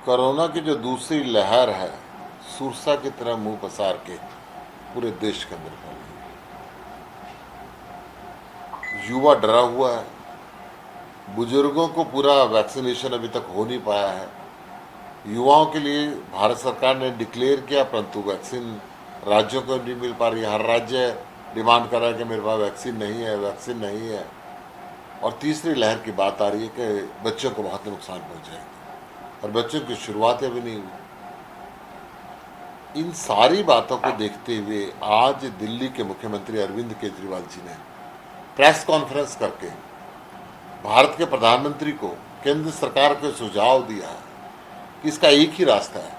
Corona की जो दूसरी लहर है सुरसा की तरह मुंह पसार के पूरे देश के अंदर फैल गई। युवा डरा हुआ है, बुजुर्गों को पूरा वैक्सीनेशन अभी तक हो नहीं पाया है। युवाओं के लिए भारत सरकार ने डिक्लेयर किया, परंतु वैक्सीन राज्यों को नहीं मिल पा रही है। हर राज्य डिमांड कर रहा है कि मेरे पास वैक्सीन नहीं है, वैक्सीन नहीं है। और तीसरी लहर की बात आ रही है कि बच्चों को बहुत नुकसान पहुंचाएगी और बच्चों की शुरुआतें भी नहीं हुई। इन सारी बातों को देखते हुए आज दिल्ली के मुख्यमंत्री अरविंद केजरीवाल जी ने प्रेस कॉन्फ्रेंस करके भारत के प्रधानमंत्री को केंद्र सरकार को सुझाव दिया है कि इसका एक ही रास्ता है,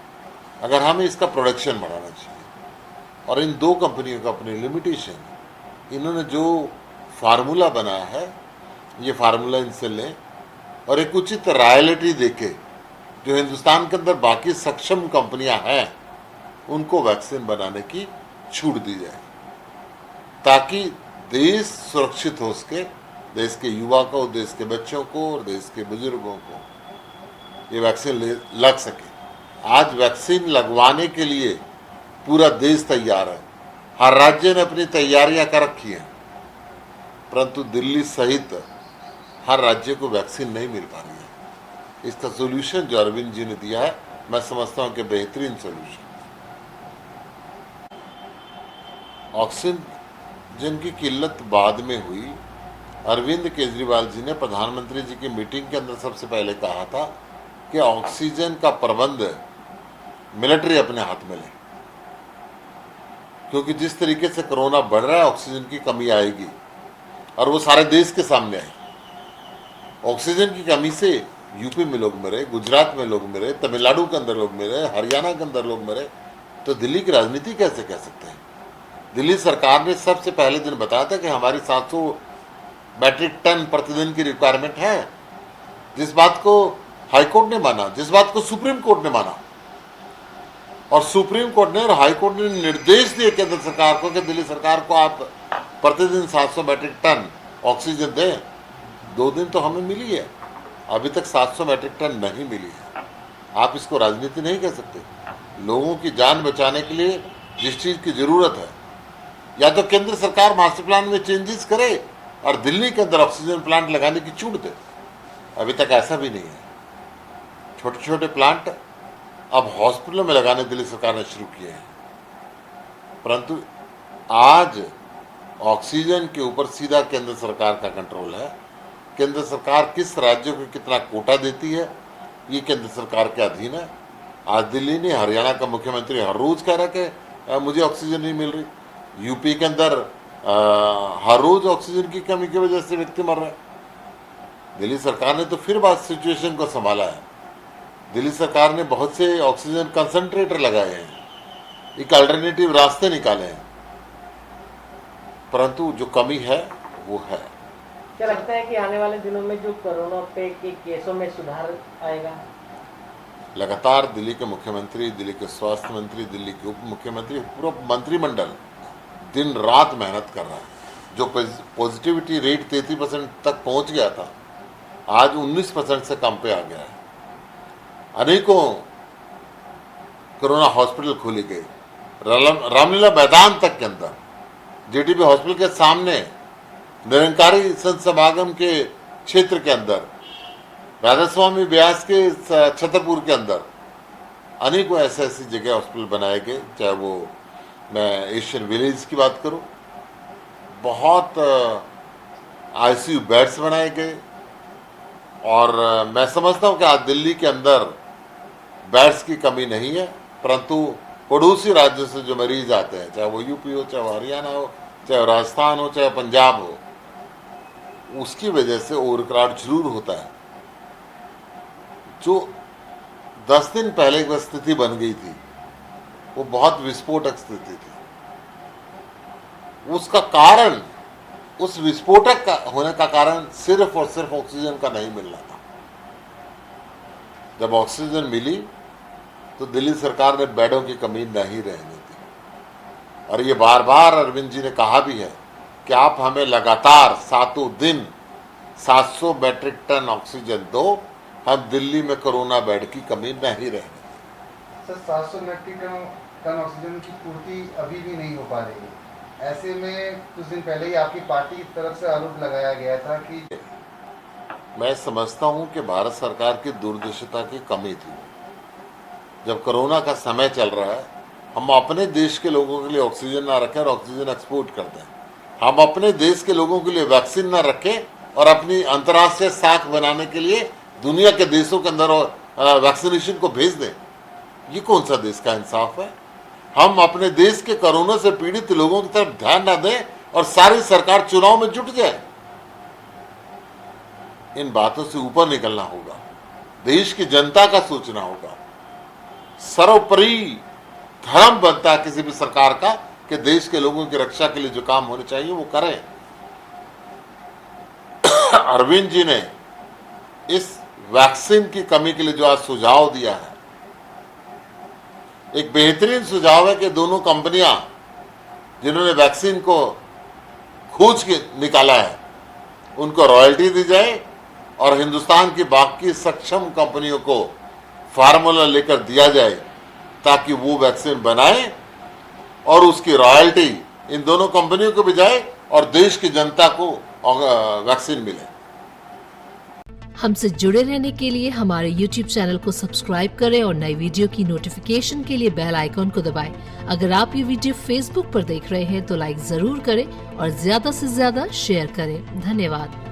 अगर हमें इसका प्रोडक्शन बढ़ाना चाहिए। और इन दो कंपनियों का अपनी लिमिटेशन, इन्होंने जो फार्मूला बनाया है ये फार्मूला इनसे लें और एक उचित रॉयल्टी देके जो हिंदुस्तान के अंदर बाकी सक्षम कंपनियां हैं उनको वैक्सीन बनाने की छूट दी जाए, ताकि देश सुरक्षित हो सके, देश के युवा को, देश के बच्चों को और देश के बुजुर्गों को ये वैक्सीन लग सके। आज वैक्सीन लगवाने के लिए पूरा देश तैयार है, हर राज्य ने अपनी तैयारियां कर रखी हैं, परंतु दिल्ली सहित हर राज्य को वैक्सीन नहीं मिल पा रही है। इसका सोल्यूशन जो अरविंद जी ने दिया है, मैं समझता हूं कि बेहतरीन सोल्यूशन। ऑक्सीजन की किल्लत बाद में हुई। अरविंद केजरीवाल जी ने प्रधानमंत्री जी की मीटिंग के अंदर सबसे पहले कहा था कि ऑक्सीजन का प्रबंध मिलिट्री अपने हाथ में ले, क्योंकि जिस तरीके से कोरोना बढ़ रहा है ऑक्सीजन की कमी आएगी और वो सारे देश के सामने आएगी। ऑक्सीजन की कमी से यूपी में लोग मरे, गुजरात में लोग मरे, तमिलनाडु के अंदर लोग मरे, हरियाणा के अंदर लोग मरे, तो दिल्ली की राजनीति कैसे कह सकते हैं। दिल्ली सरकार ने सबसे पहले दिन बताया था कि हमारी 700 मैट्रिक टन प्रतिदिन की रिक्वायरमेंट है, जिस बात को हाईकोर्ट ने माना, जिस बात को सुप्रीम कोर्ट ने माना। और सुप्रीम कोर्ट ने और हाईकोर्ट ने निर्देश दिए केंद्र सरकार को कि दिल्ली सरकार को आप प्रतिदिन 700 मैट्रिक टन ऑक्सीजन दें। 2 दिन तो हमें मिली है, अभी तक 700 मैट्रिक टन नहीं मिली है। आप इसको राजनीति नहीं कह सकते। लोगों की जान बचाने के लिए जिस चीज़ की ज़रूरत है, या तो केंद्र सरकार मास्टर प्लान में चेंजेस करे और दिल्ली के अंदर ऑक्सीजन प्लांट लगाने की छूट दे। अभी तक ऐसा भी नहीं है। छोटे छोटे प्लांट अब हॉस्पिटलों में लगाने दिल्ली सरकार ने शुरू किए हैं, परंतु आज ऑक्सीजन के ऊपर सीधा केंद्र सरकार का कंट्रोल है। केंद्र सरकार किस राज्य को कितना कोटा देती है ये केंद्र सरकार के अधीन है। आज दिल्ली ने, हरियाणा का मुख्यमंत्री हर रोज कह रहा है कि मुझे ऑक्सीजन नहीं मिल रही। यूपी के अंदर हर रोज ऑक्सीजन की कमी की वजह से व्यक्ति मर रहे हैं। दिल्ली सरकार ने तो फिर बात सिचुएशन को संभाला है। दिल्ली सरकार ने बहुत से ऑक्सीजन कंसंट्रेटर लगाए हैं, एक अल्टरनेटिव रास्ते निकाले हैं, परंतु जो कमी है वो है। क्या लगता है कि आने वाले दिनों में जो कोरोना पे के केसों में सुधार आएगा? लगातार दिल्ली के मुख्यमंत्री, दिल्ली के स्वास्थ्य मंत्री, दिल्ली के उप मुख्यमंत्री, पूरा मंत्रिमंडल दिन रात मेहनत कर रहा है। जो पॉजिटिविटी रेट 33% तक पहुंच गया था, आज 19% से कम पे आ गया है। अनेकों कोरोना हॉस्पिटल खोले गए। रामलीला मैदान तक के अंदर, जेटीबी हॉस्पिटल के सामने, निरंकारी संत समागम के क्षेत्र के अंदर, राधा स्वामी व्यास के छतरपुर के अंदर अनेकों ऐसी जगह हॉस्पिटल बनाए गए। चाहे वो मैं एशियन विलेज की बात करूं, बहुत आईसीयू बेड्स बनाए गए। और मैं समझता हूं कि आज दिल्ली के अंदर बेड्स की कमी नहीं है, परंतु पड़ोसी राज्यों से जो मरीज आते हैं, चाहे वो यूपी हो, चाहे वो हरियाणा हो, चाहे राजस्थान हो, चाहे पंजाब हो, उसकी वजह से ओवरक्राउड जरूर होता है। जो 10 दिन पहले की स्थिति बन गई थी वो बहुत विस्फोटक स्थिति थी। उसका कारण, उस विस्फोटक का होने का कारण सिर्फ और सिर्फ ऑक्सीजन का नहीं मिलना था। जब ऑक्सीजन मिली तो दिल्ली सरकार ने बेडों की कमी नहीं रहने दी। और ये बार बार अरविंद जी ने कहा भी है कि आप हमें लगातार 7 दिन 700 मैट्रिक टन ऑक्सीजन दो, हम दिल्ली में कोरोना बेड की कमी नहीं रहेगी। सर 700 मेट्रिक टन ऑक्सीजन की पूर्ति अभी भी नहीं हो पा रही है। ऐसे में कुछ दिन पहले ही आपकी पार्टी की तरफ से आरोप लगाया गया था कि मैं समझता हूं कि भारत सरकार की दूरदर्शिता की कमी थी। जब कोरोना का समय चल रहा है, हम अपने देश के लोगों के लिए ऑक्सीजन ना रखें और ऑक्सीजन एक्सपोर्ट कर दें। हम अपने देश के लोगों के लिए वैक्सीन ना रखें और अपनी अंतर्राष्ट्रीय साख बनाने के लिए दुनिया के देशों के अंदर वैक्सीनेशन को भेज दें। ये कौन सा देश का इंसाफ है? हम अपने देश के कोरोना से पीड़ित लोगों की तरफ ध्यान ना दें और सारी सरकार चुनाव में जुट जाए। इन बातों से ऊपर निकलना होगा, देश की जनता का सोचना होगा। सर्वोपरि धर्म बनता है किसी भी सरकार का कि देश के लोगों की रक्षा के लिए जो काम होने चाहिए वो करें। अरविंद जी ने इस वैक्सीन की कमी के लिए जो आज सुझाव दिया है, एक बेहतरीन सुझाव है कि दोनों कंपनियां जिन्होंने वैक्सीन को खोज के निकाला है उनको रॉयल्टी दी जाए और हिंदुस्तान की बाकी सक्षम कंपनियों को फार्मूला लेकर दिया जाए ताकि वो वैक्सीन बनाए और उसकी रॉयल्टी इन दोनों कंपनियों को भी जाए और देश की जनता को वैक्सीन मिले। हमसे जुड़े रहने के लिए हमारे YouTube चैनल को सब्सक्राइब करें और नई वीडियो की नोटिफिकेशन के लिए बेल आइकॉन को दबाएं। अगर आप ये वीडियो Facebook पर देख रहे हैं तो लाइक जरूर करें और ज्यादा से ज्यादा शेयर करें। धन्यवाद।